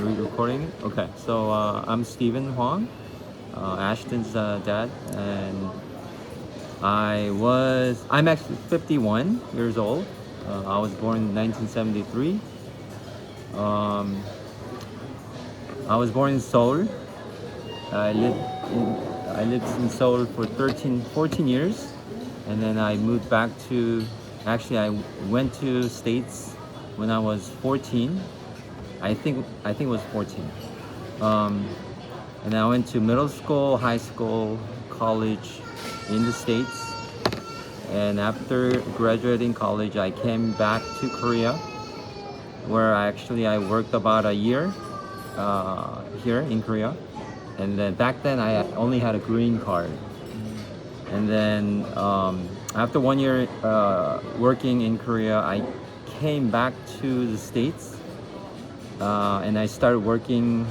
recording? Okay, so I'm Stephen Huang, Ashton's dad, and I'm actually 51 years old. I was born in 1973. Um, I was born in Seoul. I lived I lived in Seoul for 14 years, and then I moved back to. Actually, I went to States when I was 14. I think it was 14. Um, and I went to middle school, high school, college in the States. And after graduating college, I came back to Korea, where I worked about a year here in Korea. And then back then, I only had a green card. And then after 1 year working in Korea, I came back to the States, and I started working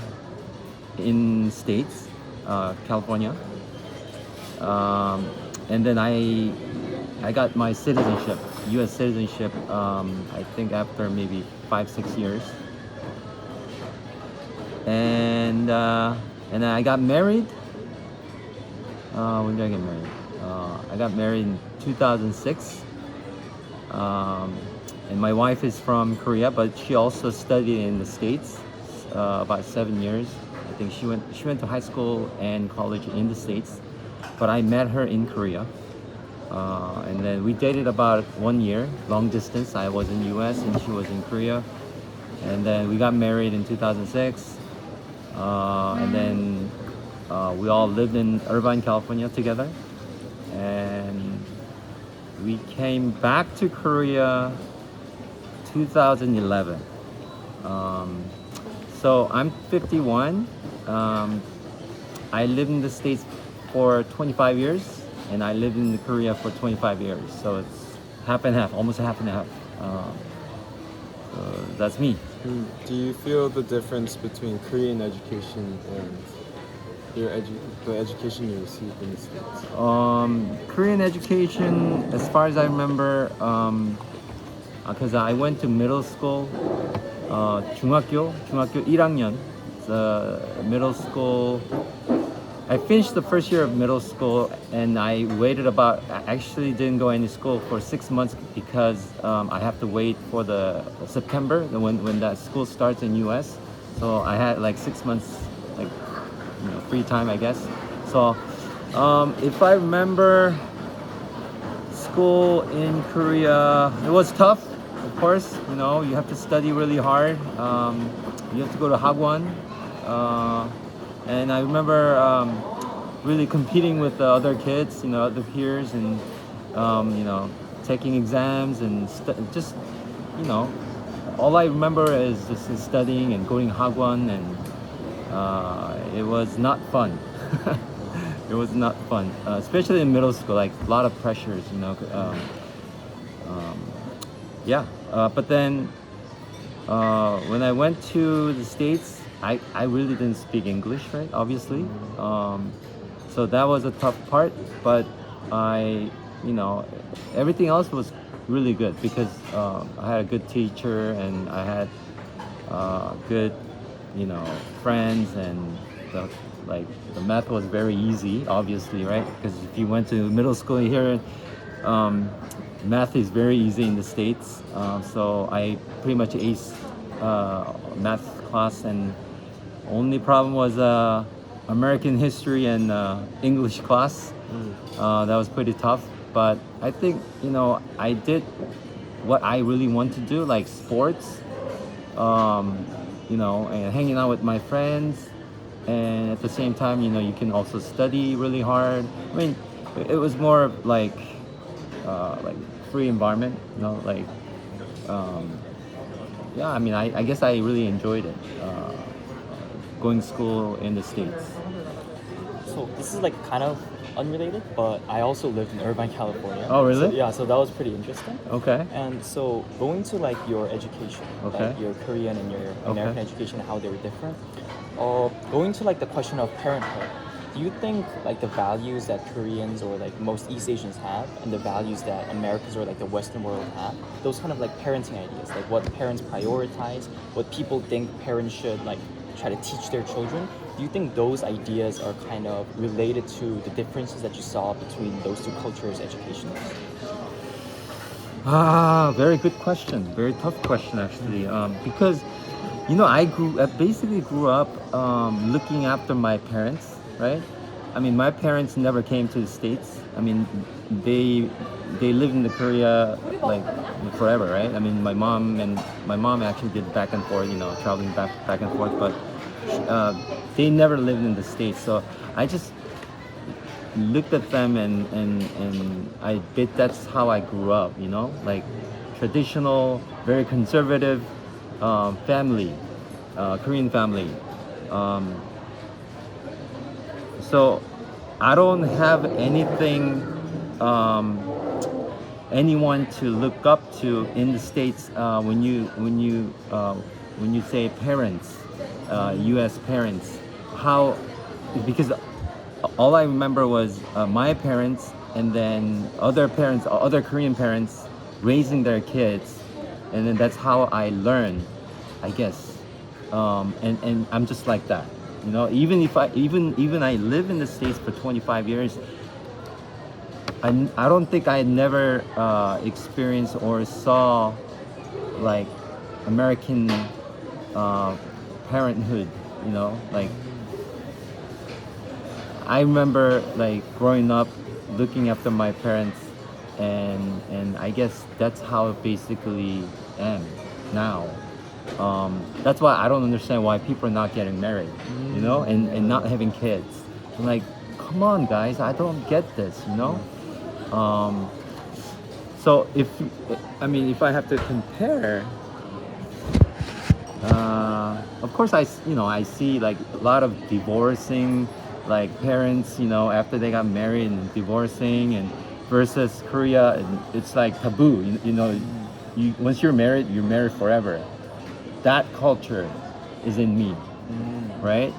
in States, California. Um, and then I got my citizenship, U.S. citizenship. I think after maybe 5 6 years, and then I got married. When did I get married? I got married in 2006. And my wife is from Korea, but she also studied in the States about 7 years. I think she went to high school and college in the States, but I met her in Korea. And then we dated about 1 year, long distance. I was in U.S. and she was in Korea. And then we got married in 2006. And then we all lived in Irvine, California together. And we came back to Korea 2011. So I'm 51. I lived in the States for 25 years, and I lived in Korea for 25 years. So it's half and half, almost half and half. So that's me. Do you feel the difference between Korean education and the education you received in the States? Korean education, as far as I remember, because I went to middle school, 중학교 1학년, the middle school. I finished the first year of middle school, and I actually didn't go any school for 6 months because I have to wait for the September, when that school starts in US. So I had like 6 months, like, free time, I guess. So if I remember, school in Korea, it was tough, of course. You have to study really hard. You have to go to hagwon. And I remember really competing with the other kids, other peers, and taking exams and just, all I remember is just studying and going hagwon, and it was not fun. It was not fun, especially in middle school. Like, a lot of pressures, yeah. But then when I went to the States, I really didn't speak English, right? Obviously. So that was a tough part, but everything else was really good because I had a good teacher, and I had good, friends, and the math was very easy, obviously, right? Because if you went to middle school here, math is very easy in the States. So I pretty much aced math class, and only problem was American history and English class. That was pretty tough, but I think I did what I really want to do, like sports, and hanging out with my friends, and at the same time, you can also study really hard. I mean, it was more of like free environment, yeah. I mean, I guess I really enjoyed it, going to school in the States. So this is like kind of unrelated, but I also lived in Irvine, California. Oh, really? So, yeah, so that was pretty interesting. Okay. And so going to like your education, Okay. like your Korean and your American education, how they were different. Going to like the question of parenthood. do you think like the values that Koreans or like most East Asians have and the values that Americans or like the Western world have, those kind of like parenting ideas, like what parents prioritize, what people think parents should like try to teach their children, do you think those ideas are kind of related to the differences that you saw between those two cultures educationally? Very good question. Very tough question, actually. Because, I basically grew up looking after my parents, right? I mean, my parents never came to the States. I mean, they they lived in the Korea like forever, right? I mean, my mom actually did back and forth, traveling back and forth, but uh, they never lived in the States. So I just looked at them and I bet that's how I grew up, like traditional, very conservative family, Korean family. Um, so I don't have um, anyone to look up to in the States when you say parents, U.S. parents. How because all I remember was my parents and then other parents, other Korean parents raising their kids, and then that's how I learned, I guess. And I'm just like that, Even if even I live in the States for 25 years, I don't think I never experienced or saw like American uh, parenthood, like I remember like growing up looking after my parents and I guess that's how it basically am now. That's why I don't understand why people are not getting married, and not having kids. I'm like, come on guys, I don't get this, Um, so if I have to compare, of course, I see like a lot of divorcing, like parents, after they got married and divorcing, and versus Korea, and it's like taboo. You once you're married forever. That culture is in me, right?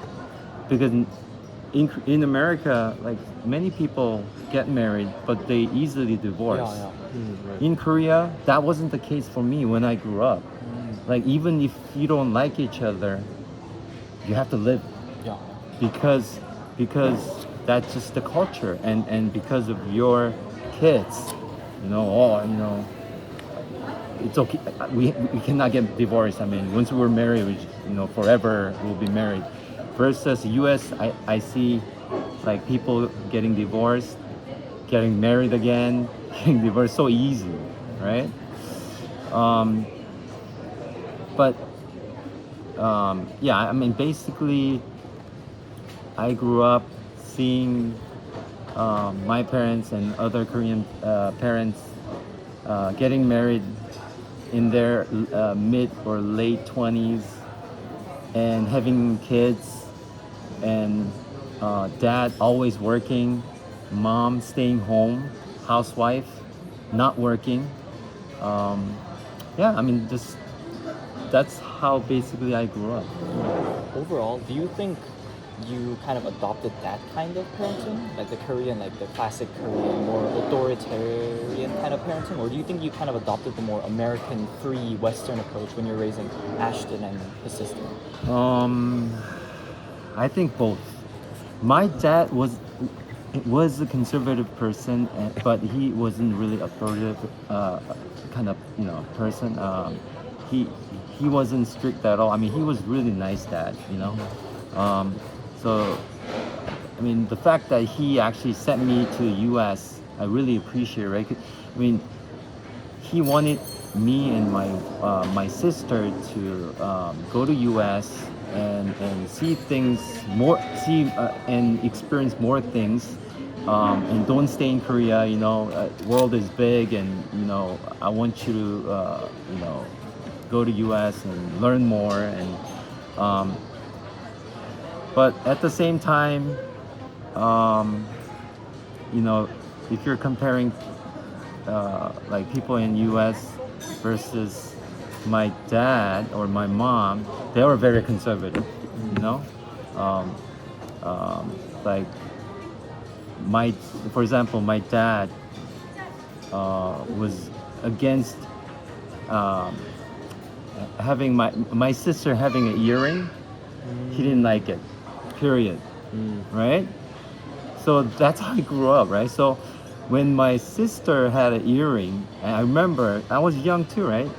Because in America, like many people get married, but they easily divorce. Yeah, Right. In Korea, that wasn't the case for me when I grew up. Like even if you don't like each other, you have to live yeah, because that's just the culture, and because of your kids, it's okay. We cannot get divorced. I mean, once we're married, forever we'll be married. Versus US, I see like people getting divorced, getting married again, getting divorced so easy, right? Um, but yeah, I mean, basically, I grew up seeing my parents and other Korean parents getting married in their mid or late 20s and having kids, and dad always working, mom staying home, housewife, not working. Um, yeah, I mean, just that's how basically I grew up. overall, do you think you kind of adopted that kind of parenting, like the Korean, like the classic Korean, more authoritarian kind of parenting, or do you think you kind of adopted the more American, free, Western approach when you're raising Ashton and his sister? Um, I think both. My dad was a conservative person, but he wasn't really authoritative kind of person. He he wasn't strict at all. I mean, he was really nice dad. Um, so I mean, the fact that he actually sent me to the U.S., I really appreciate, right? I mean, he wanted me and my sister to go to U.S. and see things more, see and experience more things, and don't stay in Korea. World is big, and I want you to go to U.S. and learn more, and um, but at the same time, um, you know, if you're comparing like people in U.S. versus my dad or my mom, they were very conservative, you know. Um, um, like my, for example, my dad was against um, having my sister having an earring. He didn't like it, period. Right? So that's how I grew up, right? So when my sister had an earring, and I remember I was young too, right?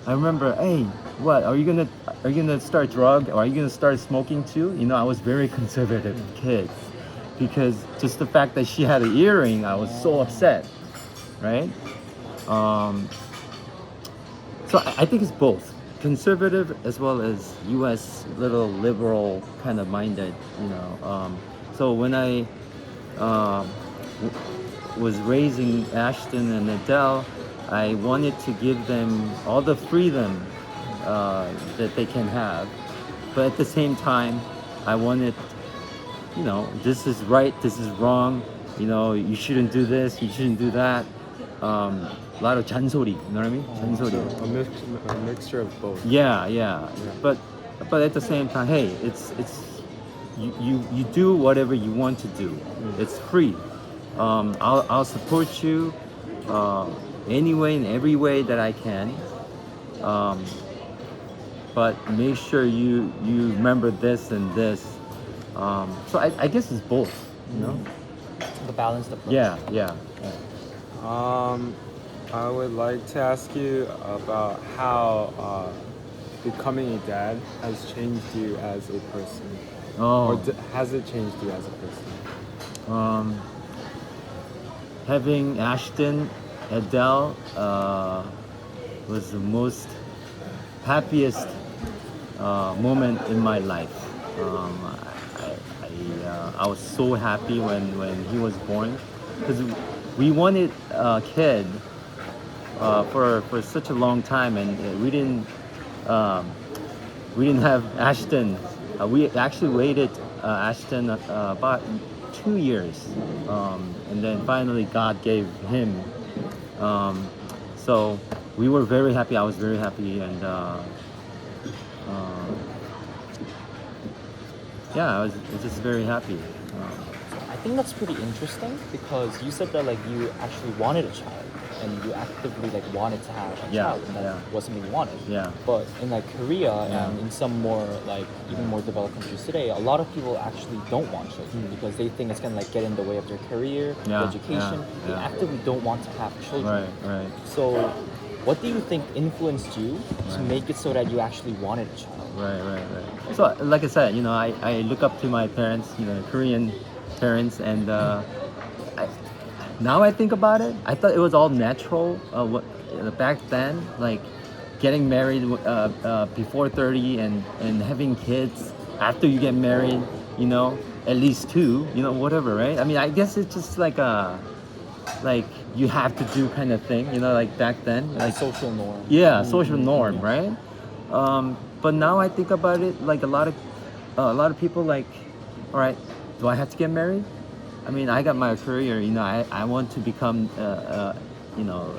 I remember, hey, what are you gonna start drug or are you gonna start smoking too? You know, I was very conservative kid because just the fact that she had an earring, I was so upset, right? Um, so I think it's both conservative as well as U.S. little liberal kind of minded, you know. So when I was raising Ashton and Adele, I wanted to give them all the freedom that they can have, but at the same time, I wanted, you know, this is right, this is wrong, you know, you shouldn't do this, you shouldn't do that. A lot of 잔소리, you know what I mean? 잔소리. So a mixture of both. Yeah. But at the same time, hey, it's you do whatever you want to do. It's free. I'll support you any way in every way that I can. But make sure you remember this and this. So I guess it's both. You know. The balanced approach. Yeah. I would like to ask you about how becoming a dad has changed you as a person, or Oh. has it changed you as a person? Having Ashton, Adele was the most happiest moment in my life. I was so happy when he was born because we wanted a kid for such a long time, and we didn't have Ashton. We actually waited Ashton about 2 years, and then finally God gave him. So we were very happy. I was very happy, and yeah, I was just very happy. I think that's pretty interesting because you said that like you actually wanted a child and you actively like wanted to have a Yeah, child and that yeah. was something you wanted. Yeah. But in like Korea Yeah. and in some more like even more developed countries today, a lot of people actually don't want children because they think it's gonna like get in the way of their career, Yeah, their education. yeah, They yeah. actively don't want to have children. Right. So what do you think influenced you to Right. make it so that you actually wanted a child? Right. So, like I said, you know, I look up to my parents, you know, Korean parents, and now I think about it, I thought it was all natural. Back then, like getting married before 30 and having kids after you get married, you know, at least two, you know, whatever, right? I mean, I guess it's just like like you have to do kind of thing, you know, like back then, like Social norm. yeah, social norm, right? But now I think about it, like a lot of people like, all right, do I have to get married? I mean, I got my career, you know, I want to become, you know,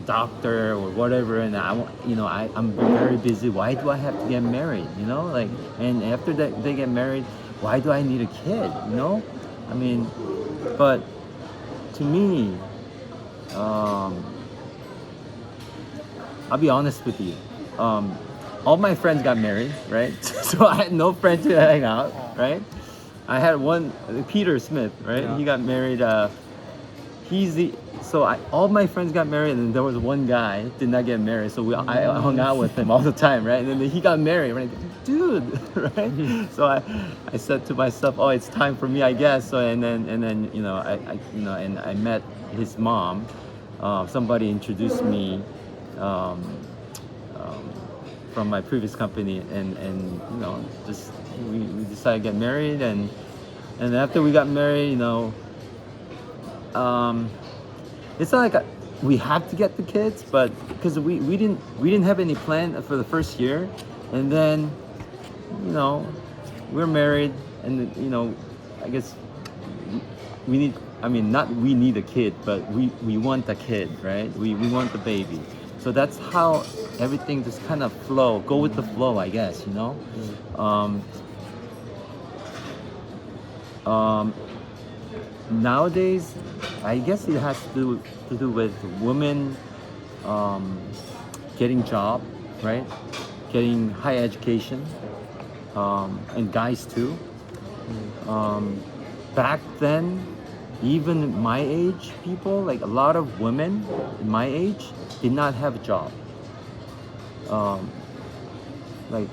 doctor or whatever, and I want, you know, I'm very busy. Why do I have to get married? You know, like, and after that they get married, why do I need a kid? You know, I mean, but to me, I'll be honest with you. All my friends got married, right? So I had no friends to hang out, right? I had one, Peter Smith, right? Yeah. He got married. All my friends got married, and there was one guy did not get married. So I hung out with him all the time, right? And then he got married, right? Dude, right? So I said to myself, oh, it's time for me, I guess. So and then you know and I met his mom. Somebody introduced me. Um, from my previous company, and you know, just we decided to get married, and after we got married, you know, it's not like we have to get the kids, but because we didn't have any plan for the first year, and then you know, we're married, and you know, I guess we need. I mean, not we need a kid, but we want a kid, right? We want the baby. So that's how everything just kind of go with the flow, I guess, you know. nowadays, I guess it has to do with women um, getting job, right? Getting high education, and guys too. Um, Back then, even my age people, like a lot of women in my age, did not have a job. Um, like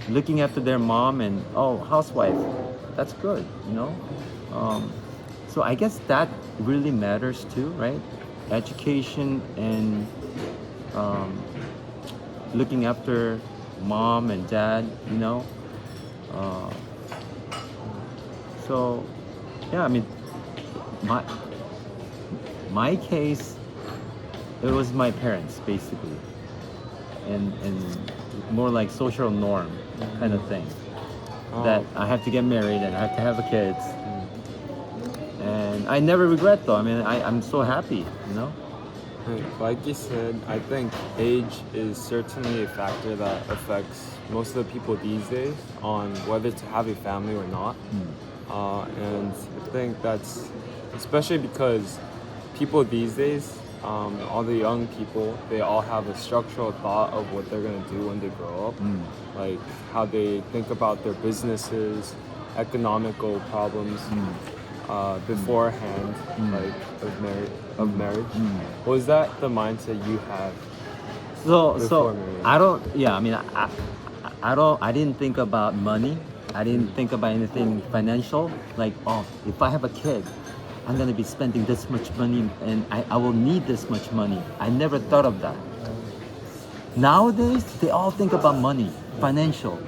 looking after their mom and oh, housewife, that's good, you know. Um, so I guess that really matters too, right? Education and um, looking after mom and dad, you know. Uh, so yeah, I mean, my my case, it was my parents basically, and more like social norm kind of thing. That Oh, I have to get married and I have to have a kids, and I never regret though. I mean, I'm so happy, you know. like you said, I think age is certainly a factor that affects most of the people these days on whether to have a family or not. And I think that's especially because people these days, all the young people, they all have a structural thought of what they're gonna do when they grow up, like how they think about their businesses, economical problems beforehand, like of marriage. Was that the mindset you had So before marriage? I don't. Yeah, I mean, I don't. I didn't think about money. I didn't think about anything financial. Like, oh, if I have a kid, I'm gonna be spending this much money, and I will need this much money. I never thought of that. Nowadays, they all think about money, financial.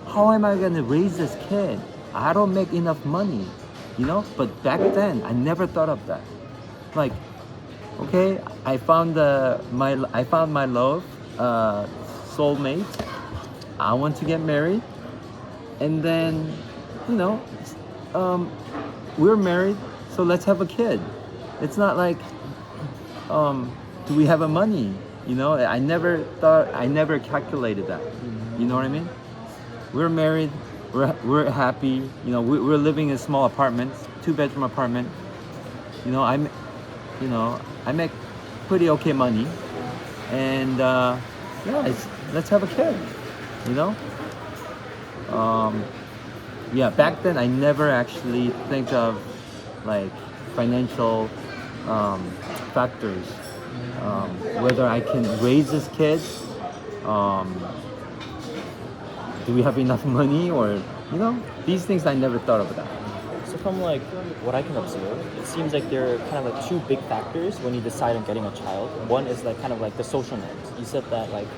How am I gonna raise this kid? I don't make enough money, you know. But back then, I never thought of that. Like, okay, I found my love, soulmate. I want to get married, and then, you know, um, we're married, so let's have a kid. It's not like, do we have a money? You know, I never calculated that. You know what I mean? We're married, we're happy. You know, we're living in small apartments, 2-bedroom apartment. You know, you know, I make pretty okay money, and yeah, let's have a kid. You know, yeah. Back then, I never actually think of like financial um, factors, whether I can raise this kid. Um, do we have enough money, or you know, these things I never thought of that. So from like what I can observe, it seems like there are kind of like two big factors when you decide on getting a child. One is like kind of like the social norms. You said that like,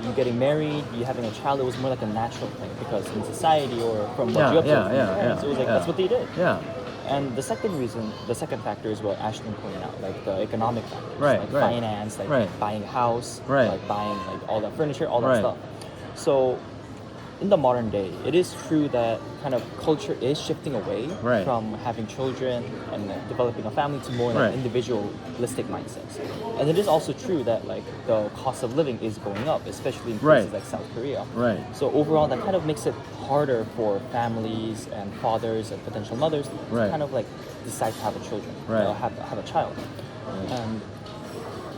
you getting married, you having a child, it was more like a natural thing because in society or from what Yeah, you observed yeah, from your yeah, parents, yeah, it was like yeah. that's what they did. Yeah. And the second factor is what Ashton pointed out, like the economic factors, Right, like right. finance, like Right. buying a house, Right. like buying like all that furniture, all that Right. stuff. So in the modern day, it is true that kind of culture is shifting away Right. from having children and developing a family to more like Right. individualistic mindsets. And it is also true that like the cost of living is going up, especially in Right. places like South Korea. Right. So overall, that kind of makes it harder for families and fathers and potential mothers to Right. kind of like decide to have a children, Right. have a child. And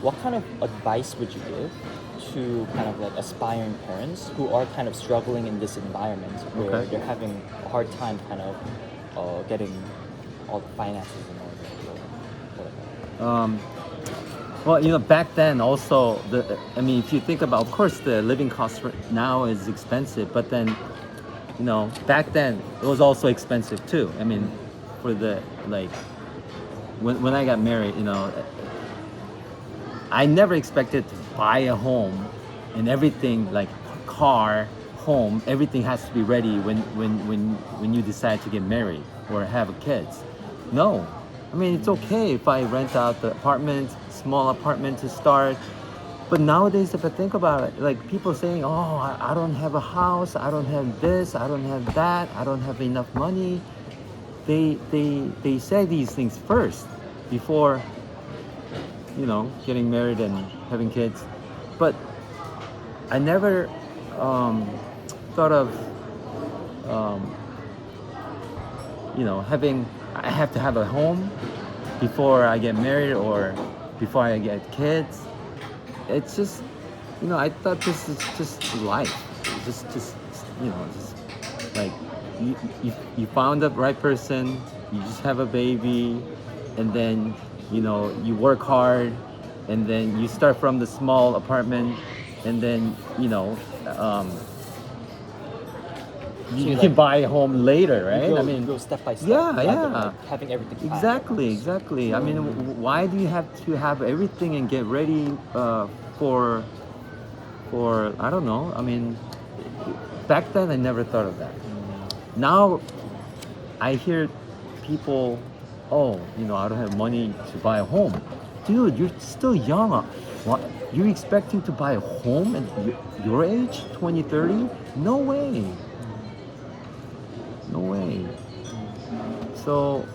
what kind of advice would you give to kind of like aspiring parents who are kind of struggling in this environment where Okay. they're having a hard time kind of getting all the finances in order or whatever? Well, you know, back then also I mean, if you think about, of course, the living cost now is expensive, but then, you know, back then it was also expensive too. I mean, for the like, when I got married, you know, I never expected to buy a home and everything, like car, home, everything has to be ready when you decide to get married or have kids. No. I mean, it's okay if I rent out the apartment, small apartment to start. But nowadays, if I think about it, like people saying, oh, I don't have a house, I don't have this, I don't have that, I don't have enough money. They say these things first before, you know, getting married and having kids. But I never thought of I have to have a home before I get married or before I get kids. It's just, I thought this is just life. Just just like you found the right person, you just have a baby, and then you work hard, and then you start from the small apartment, and then So you you can like buy a home later, right? you go step by step, Yeah, rather than, yeah. like, having everything planned at Exactly, once. exactly. I mean, why do you have to have everything and get ready for I don't know. I mean, back then I never thought of that. Now I hear people, oh, I don't have money to buy a home. Dude, you're still young. What? You're expecting to buy a home at your age, 20, 30? No way. No way. So,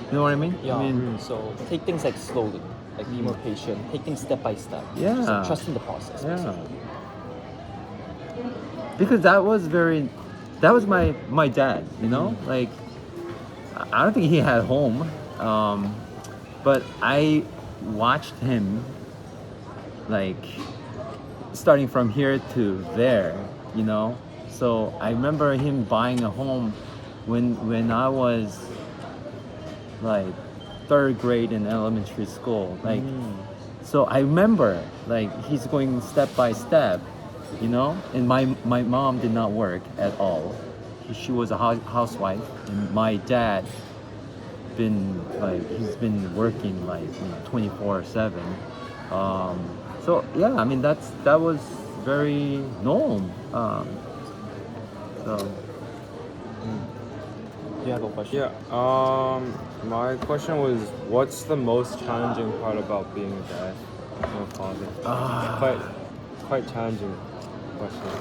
you know what I mean? Yeah. I mean, So take things like slowly, like be more patient, take things step by step. Yeah. Just like trust in the process. yeah. Basically. Because that was my dad, like I don't think he had home, but I watched him like starting from here to there, so I remember him buying a home when I was like third grade in elementary school, like so I remember like he's going step by step, and my mom did not work at all. She was a housewife, and my dad he's been working like 24/7. So yeah, I mean that was very normal. So Do you have a question? Yeah. My question was, what's the most challenging part about being a dad and a father? It's quite challenging question.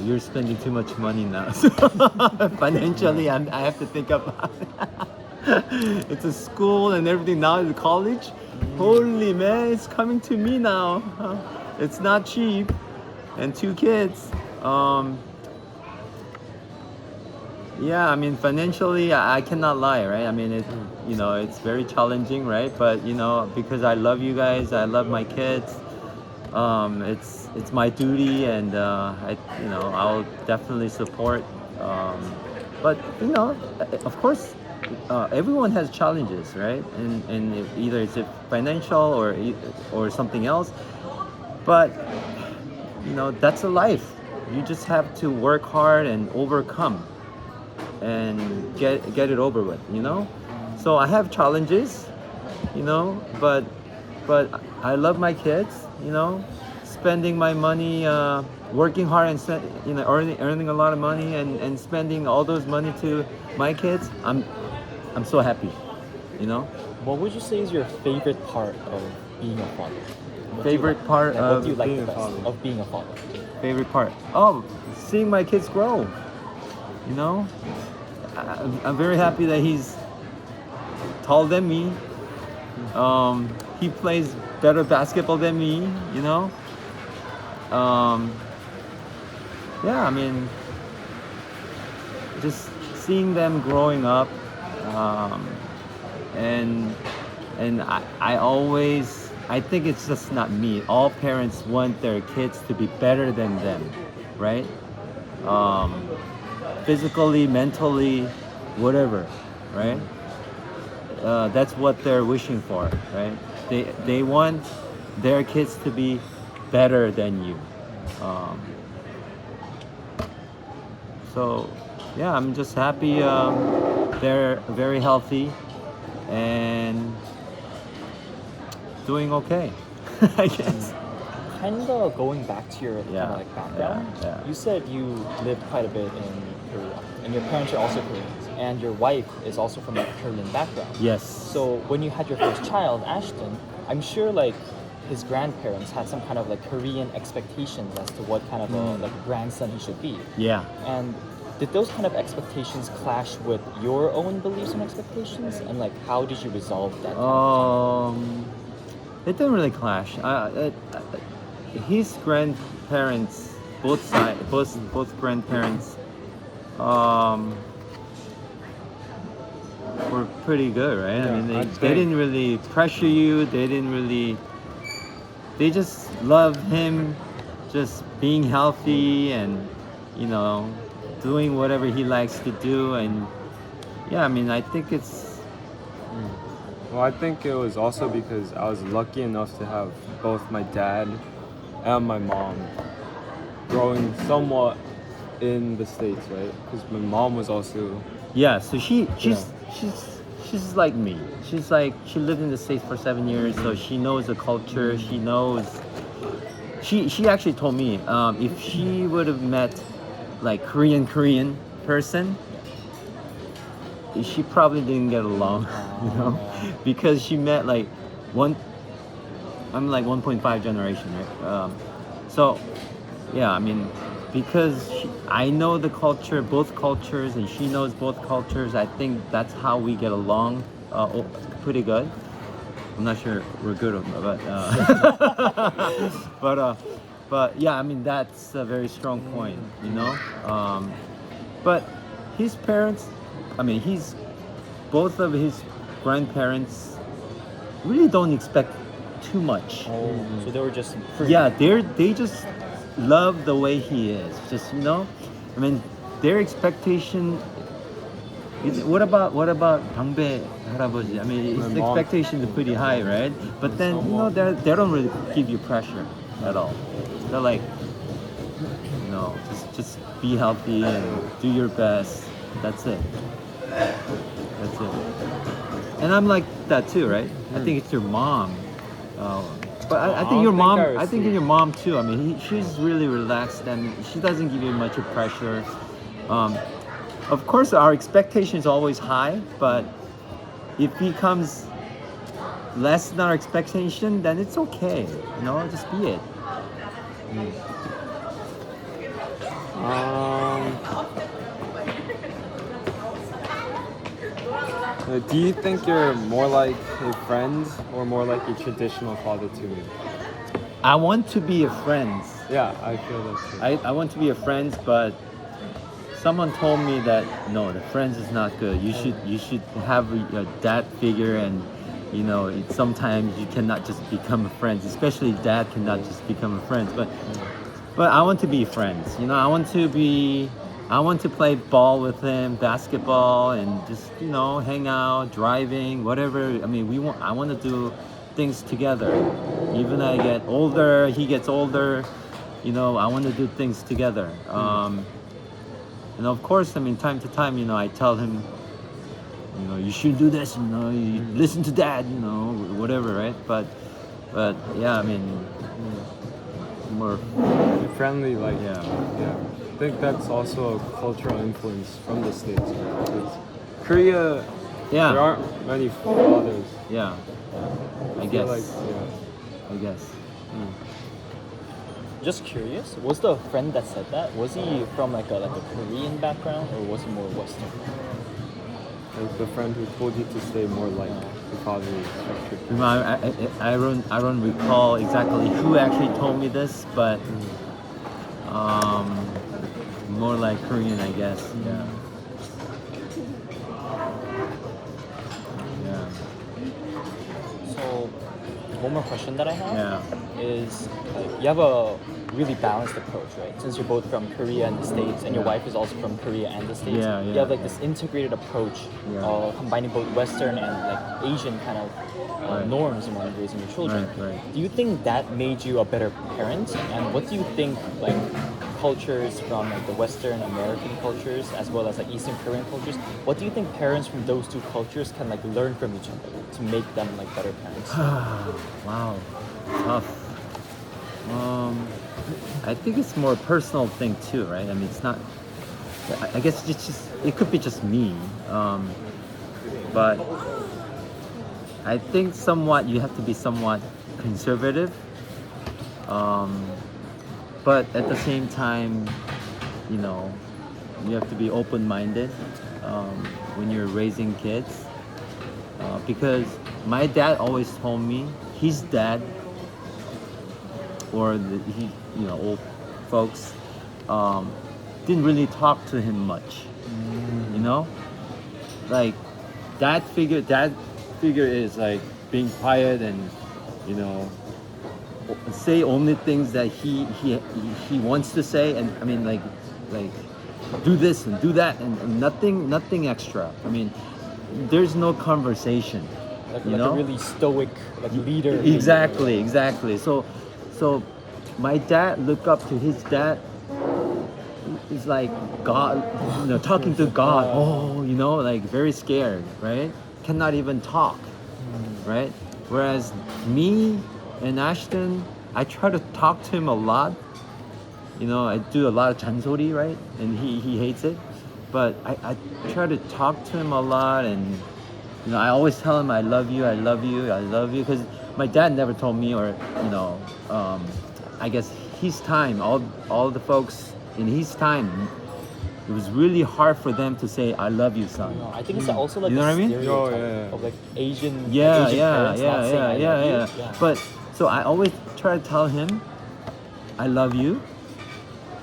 you're spending too much money now. Financially, I have to think about it. It's a school and everything now. It's college. Holy man, it's coming to me now. It's not cheap, and two kids. Yeah, I mean financially, I cannot lie, right? I mean it's very challenging, right? But because I love you guys, I love my kids. It's my duty, and I'll definitely support. But of course, everyone has challenges, right? And either it's financial or something else. But that's a life. You just have to work hard and overcome and get it over with. So I have challenges, but I love my kids, spending my money, working hard and earning a lot of money, and spending all those money to my kids. I'm so happy, What would you say is your favorite part of being a father? What do you Favorite like? part Like, what do you of like being the a best father? of being a father? Favorite part, oh, seeing my kids grow. I'm very happy that he's taller than me. He plays better basketball than me, um, yeah, I mean, just seeing them growing up, um, and I think it's just not me. All parents want their kids to be better than them, right? Um, physically, mentally, whatever, right? That's what they're wishing for, right? They want their kids to be better than you. Um, so yeah, I'm just happy they're very healthy and doing okay, I guess. Kind of going back to your Yeah, kind of like background. yeah. You said you lived quite a bit in Korea, and your parents are also Koreans, and your wife is also from a Korean background. Yes. So when you had your first child, Ashton, I'm sure like his grandparents had some kind of like Korean expectations as to what kind of a like grandson he should be. Yeah. And did those kind of expectations clash with your own beliefs and expectations? And like, how did you resolve that? It didn't really clash. His grandparents both side, both grandparents, um, were pretty good, right? I Yeah, mean, I they think- didn't really pressure you. They didn't really. They just love him, just being healthy and, you know, doing whatever he likes to do. And yeah, I mean, I think it's Well, I think it was also because I was lucky enough to have both my dad and my mom growing somewhat in the States, right? Because my mom was also, yeah. So she's like me. She's like she lived in the States for 7 years, so she knows the culture. She knows. She actually told me if she would have met like Korean person, she probably didn't get along, you know, because she met like one. I'm like 1.5 generation, right? So yeah, I mean, because I know the culture, both cultures, and she knows both cultures. I think that's how we get along, pretty good. I'm not sure we're good, but but but yeah, I mean that's a very strong point, you know. But his parents, I mean, both of his grandparents really don't expect too much. Oh, so they were just free. Yeah, they just love the way he is. Just, you know, I mean, their expectation. What about 방배 할아버지? I mean, his My mom. expectations are pretty high, right? But then, you know, they don't really give you pressure at all. They're like, you know, just be healthy and do your best. That's it. That's it. And I'm like that too, right? I think it's your mom. But I I think don't your think mom. I I think received- your mom too. I mean, she's really relaxed and she doesn't give you much of pressure. Um, of course, our expectation is always high, but if he comes less than our expectation, then it's okay. You know, just be it. um, do you think you're more like a friend or more like a traditional father to me? I want to be a friend. Yeah, I feel that too. I want to be a friend, but someone told me that no, the friends is not good. You should have a dad figure, and you know sometimes you cannot just become a friend. Especially dad cannot just become a friend. But I want to be friends. You know, I want to play ball with him, basketball, and just you know hang out, driving, whatever. I mean, I want to do things together. Even I get older, he gets older. You know, I want to do things together. And of course, I mean, time to time, you know, I tell him, you know, you should do this, you know, you listen to dad, you know, whatever, right? But yeah, I mean, more, Be friendly, like yeah, yeah. I think that's also a cultural influence from the States, right? 'Cause Korea, there yeah, aren't many fathers. yeah. I I feel guess, like, yeah. I guess. Just curious, was the friend that said that, was he from like a Korean background or was he more Western? Like the friend who told you to stay more like the fatherly structure. You know, I don't recall exactly who actually told me this, but more like Korean, I guess. Yeah. Yeah. So, one more question that I have Yeah. is like, you have a really balanced approach, right? Since you're both from Korea and the States, and your Yeah. wife is also from Korea and the States, Yeah, you yeah, have like yeah. this integrated approach, Yeah. combining both Western and like Asian kind of Right. norms when raising your children. Right, right. Do you think that made you a better parent? And what do you think like cultures from like the Western American cultures as well as like Eastern Korean cultures? What do you think parents from those two cultures can like learn from each other to make them like better parents? Wow, tough. I think it's more a personal thing too, right? I mean, it's not. I guess it's just it could be just me, but I think somewhat you have to be somewhat conservative, but at the same time, you know, you have to be open-minded when you're raising kids, because my dad always told me his dad or he, you know, old folks, didn't really talk to him much. You know, like that figure is like being quiet and, you know, say only things that he wants to say, and I mean like do this and do that, and nothing extra. I mean, there's no conversation. Like, You like know, a really stoic like leader. exactly. So my dad looked up to his dad. It's like God, you know, talking to God. Oh, you know, like very scared, right? Cannot even talk, right? Whereas me and Ashton, I try to talk to him a lot. You know, I do a lot of 잔소리, right? And he hates it. But I try to talk to him a lot, and, you know, I always tell him I love you, I love you, I love you, because my dad never told me, or, you know, I guess his time, all the folks in his time, it was really hard for them to say I love you, son. No, I think it's also like You know a what I mean? stereotype Yeah. of like Asian Yeah, Asian parents not saying I love you. yeah. But so I always try to tell him I love you,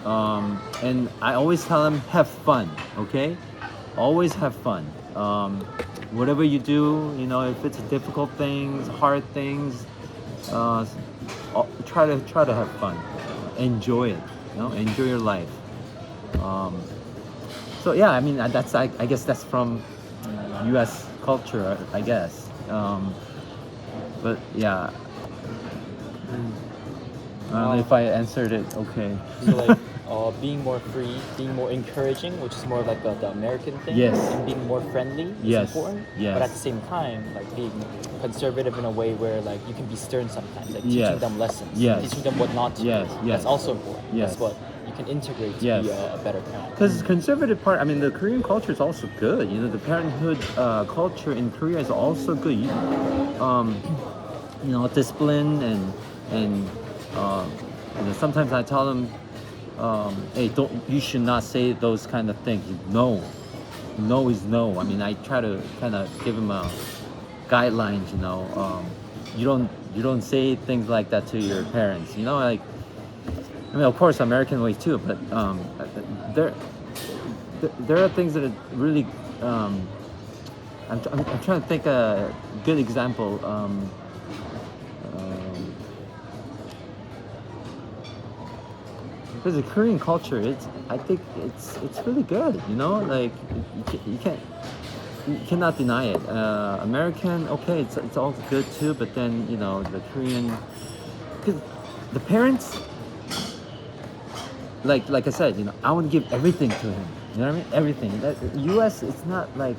and I always tell him have fun, okay? Always have fun. Whatever you do, you know, if it's difficult things, hard things, uh, try to have fun, enjoy it, you know, enjoy your life. So yeah, I mean that's I guess that's from U.S. culture, I guess. But yeah, I don't know if I answered it okay. So like being more free, being more encouraging, which is more like the American thing. Yes. And being more friendly is Yes. important. Yes. But at the same time, like being conservative in a way where like you can be stern sometimes, like Yes. teaching them lessons, Yes. teaching them what not to Yes. do. Yes. That's also important. Yes. That's what you can integrate to Yes. be a better parent. Because conservative part, I mean, the Korean culture is also good. You know, the parenthood culture in Korea is also good. You know, discipline and you know, sometimes I tell them, hey, you should not say those kind of things. No is no. I mean, I try to kind of give them guidelines. You know, you don't say things like that to your parents. You know, like, I mean, of course, American way too, but there there are things that are really. I'm trying to think a good example. Because the Korean culture, I think it's really good. You know, like you cannot deny it. American, okay, it's all good too, but then, you know, the Korean, because the parents, like I said, you know, I want to give everything to him. You know what I mean? Everything. That U.S. it's not like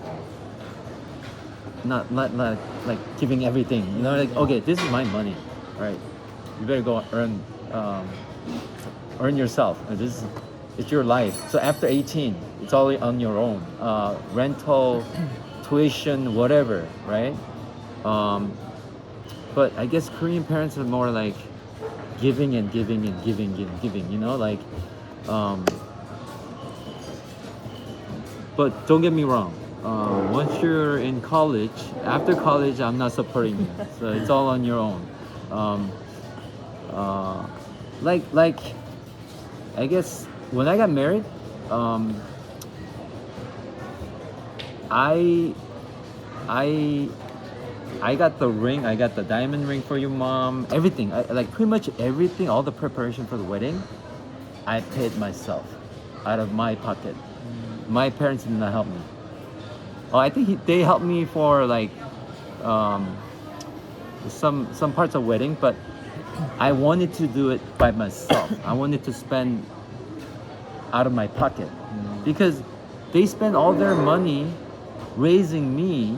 giving everything. You know, like, okay, this is my money, right? You better go earn yourself. It's your life. So after 18, it's all on your own. Rental, tuition, whatever, right? But I guess Korean parents are more like giving and giving and giving and giving. You know, like. But don't get me wrong. Once you're in college, after college, I'm not supporting you. So it's all on your own. Like, I guess when I got married, I got the ring. I got the diamond ring for your mom. Everything, like pretty much everything, all the preparation for the wedding, I paid myself out of my pocket. My parents did not help me. Oh, I think they helped me for like some parts of wedding, but I wanted to do it by myself. I wanted to spend out of my pocket because they spend all their money raising me,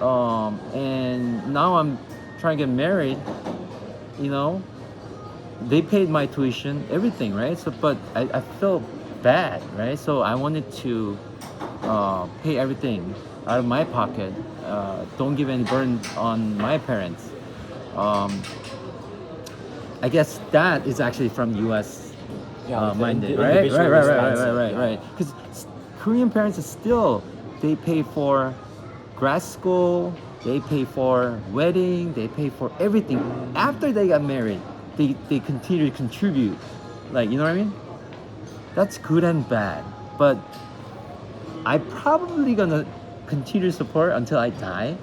and now I'm trying to get married. You know, they paid my tuition, everything, right? So, but I feel bad, right? So I wanted to pay everything out of my pocket. Don't give any burden on my parents. I guess that is actually from U.S. Minded, right? Right. Because Korean parents are still, they pay for grad school, they pay for wedding, they pay for everything. After they got married, they continue to contribute. Like, you know what I mean? that's good and bad. But I probably gonna continue to support until I die.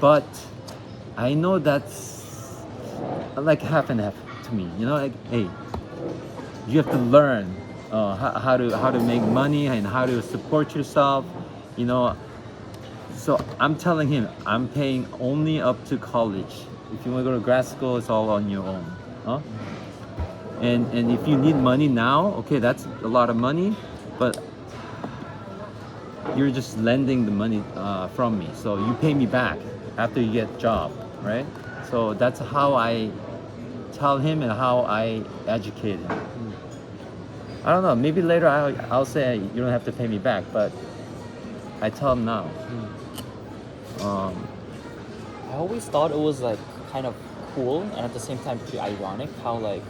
But I know that's like half and half to me. You know, like hey, you have to learn how to make money and how to support yourself. You know, so I'm telling him I'm paying only up to college. If you want to go to grad school, it's all on your own. Huh? And if you need money now, okay, that's a lot of money, but you're just lending the money from me. So you pay me back after you get job, right? So that's how I tell him and how I educate him. I don't know. Maybe later I'll say you don't have to pay me back, but I tell him now. I always thought it was like kind of cool and at the same time pretty ironic how like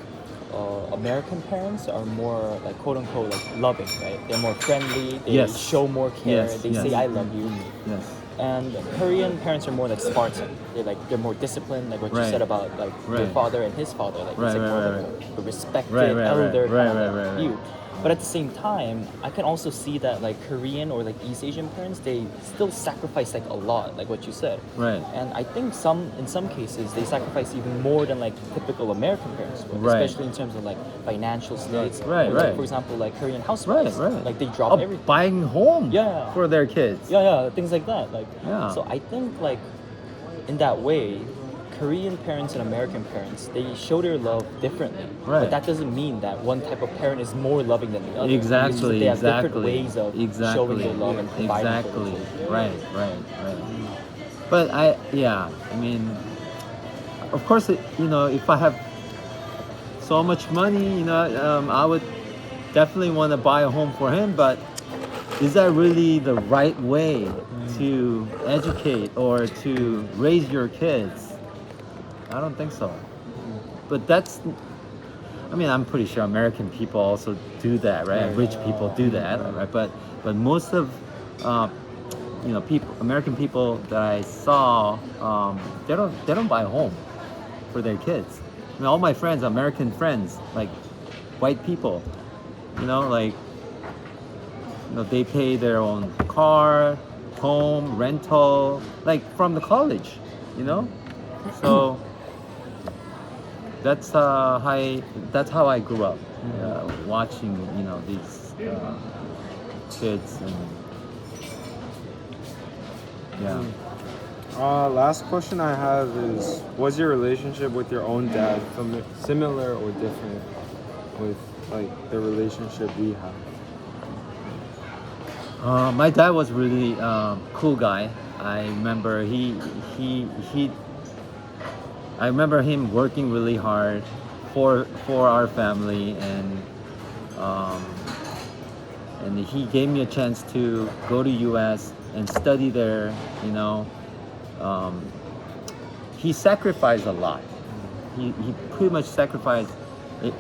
American parents are more like quote unquote like loving, right? They're more friendly. They Yes. show more care. Yes, They yes. say I love you. Yes. And Korean parents are more like Spartan. They're more disciplined, like what you Right. said about like your Right. father and his father. Like Right, it's like right, more right, like a respected Right, right, elder right, kind of right, right, view. right. But at the same time, I can also see that like Korean or like East Asian parents, they still sacrifice like a lot, like what you said. Right. And I think in some cases they sacrifice even more than like typical American parents would, Right. especially in terms of like financial states. Right, Or, like, right. for example, like Korean Right, housewives, right. like they drop Oh, everything. buying home Yeah. for their kids. Yeah, things like that. Like, Yeah. so I think like in that way, Korean parents and American parents they show their love differently. Right. But that doesn't mean that one type of parent is more loving than the other. It's just that Exactly, they have different exactly. ways of Exactly. showing their love and providing for Exactly. their children. Right. But I mean, of course, if I have so much money, I would definitely want to buy a home for him. But is that really the right way to educate or to raise your kids? I don't think so. But I'm pretty sure American people also do that, right? Right. Rich people do that, right? But most of American people that I saw, they don't buy a home for their kids. I mean, all my friends, American friends, like white people, they pay their own car, home, rental, like from the college, So that's how I grew up, watching these kids and yeah. Last question I have is: was your relationship with your own dad similar or different with like the relationship we have? My dad was really cool guy. I remember I remember him working really hard for our family, and he gave me a chance to go to U.S. and study there. He sacrificed a lot. He pretty much sacrificed it,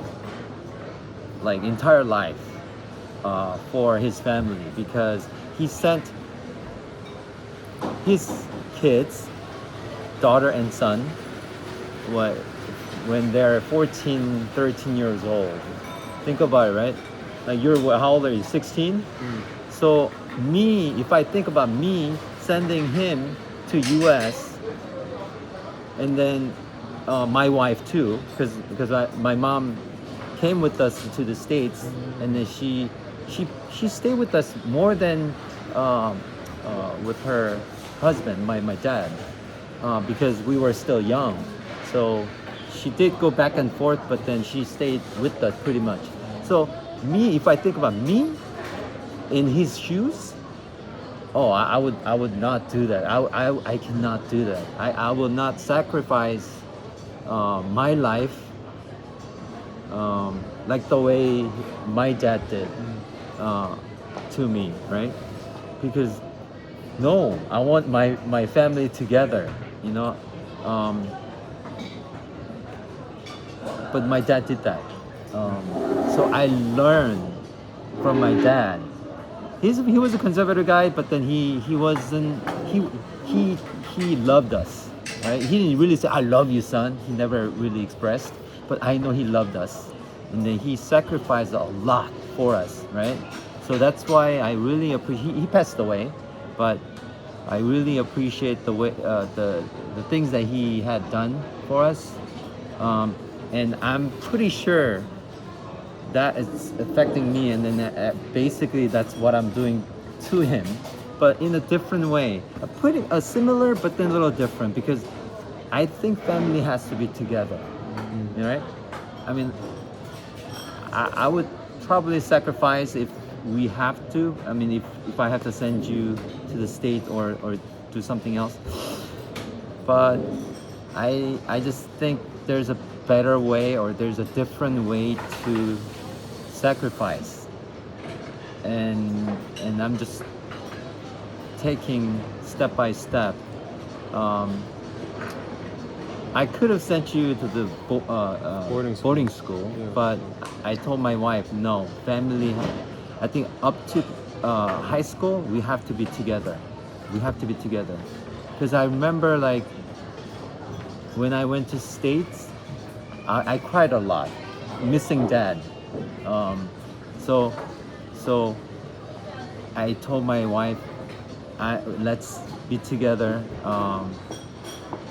like entire life for his family, because he sent his kids, daughter and son, when they're 14, 13 years old. Think about it, right? Like how old are you? 16? So if I think about me sending him to US, and then my wife too, because my mom came with us to the States, and then she stayed with us more than with her husband, my dad, because we were still young. So she did go back and forth, but then she stayed with us pretty much. So if I think about me in his shoes, I would not do that. I cannot do that. I will not sacrifice my life like the way my dad did to me, right? Because no, I want my family together, but my dad did that. So I learned from my dad. He was a conservative guy, but then he wasn't. He loved us, right? He didn't really say "I love you, son." He never really expressed, but I know he loved us, and then he sacrificed a lot for us, right? So that's why I really appreciate. He passed away, but I really appreciate the way the things that he had done for us, and I'm pretty sure that is affecting me, and then basically that's what I'm doing to him, but in a different way. A similar, but then a little different, because I think family has to be together, right? I mean, I would probably sacrifice if we have to. I mean, if I have to send you to the state or do something else. But I just think there's a better way, or there's a different way to sacrifice. And I'm just taking step by step. I could have sent you to the boarding school, Yeah. but I told my wife, no, family. I think up to high school, we have to be together. We have to be together. Because I remember, like, when I went to States, I cried a lot, missing dad. So I told my wife, let's be together.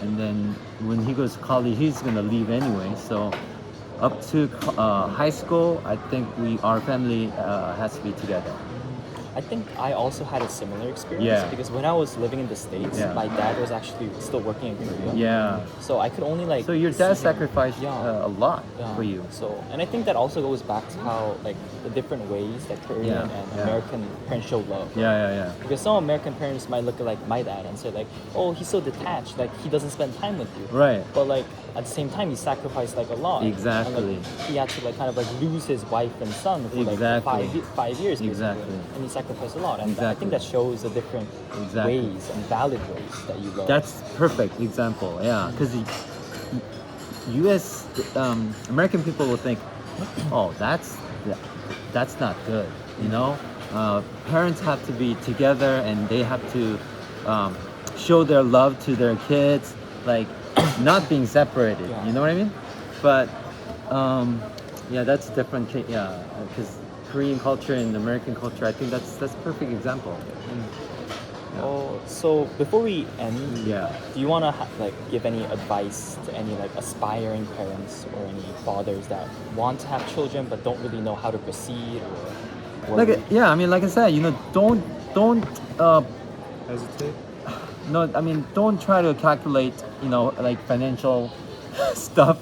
And then when he goes to college, he's gonna leave anyway. So up to high school, I think our family has to be together. I think I also had a similar experience Yeah. because when I was living in the States, Yeah. my dad was actually still working in Korea. Yeah. So I could only like. So your dad see him. sacrificed Yeah. a lot Yeah. for you. So, and I think that also goes back to how like the different ways that Korean Yeah, and yeah. American parents show love. Yeah. Because some American parents might look at like my dad and say like, oh, he's so detached, like he doesn't spend time with you. Right. But like at the same time, he sacrificed like a lot. Exactly. And, like, he had to like kind of like lose his wife and son for like Exactly. 5 years basically. Exactly. And he sacrificed a lot. And I Exactly. think that shows the different Exactly. ways and valid ways that you love. That's perfect example. Yeah, because U.S. American people will think, oh, that's not good. You know, parents have to be together and they have to show their love to their kids, like not being separated. Yeah. You know what I mean? But yeah, that's different. Yeah, because Korean culture and American culture, I think that's perfect example. Oh, so before we end, Yeah. do you want to like give any advice to any like aspiring parents or any fathers that want to have children but don't really know how to proceed or Like yeah, I mean, like I said, you know, don't Hesitate. no, I mean, don't try to calculate, you know, like financial stuff.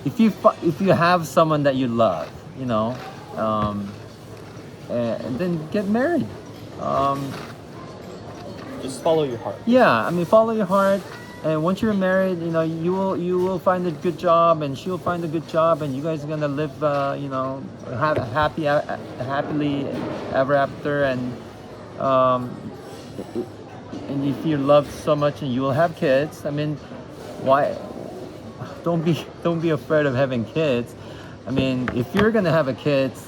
If you have someone that you love, you know, and then get married. just follow your heart? Yeah, I mean, follow your heart, and once you're married, you know, you will find a good job, and she'll find a good job, and you guys are gonna live, you know, happily ever after, and if you love so much, and you will have kids. I mean, why? Don't be afraid of having kids. I mean, if you're gonna have a kids,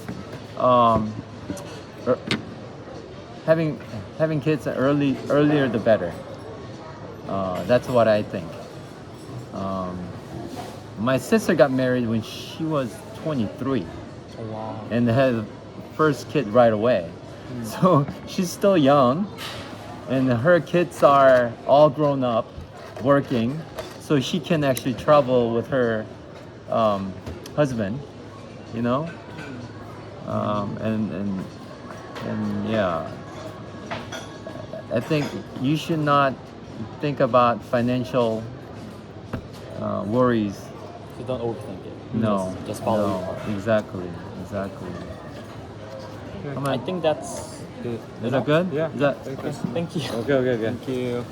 having kids earlier the better. That's what I think. My sister got married when she was 23 Oh, wow. and had the first kid right away. So she's still young, and her kids are all grown up, working, so she can actually travel with her husband, you know. And yeah, I think you should not think about financial worries. So don't overthink it. No, Just follow no, your heart. exactly. Come on. I think that's Good. Is that good? Yeah. Is that I think that's- thank you. okay? Thank you.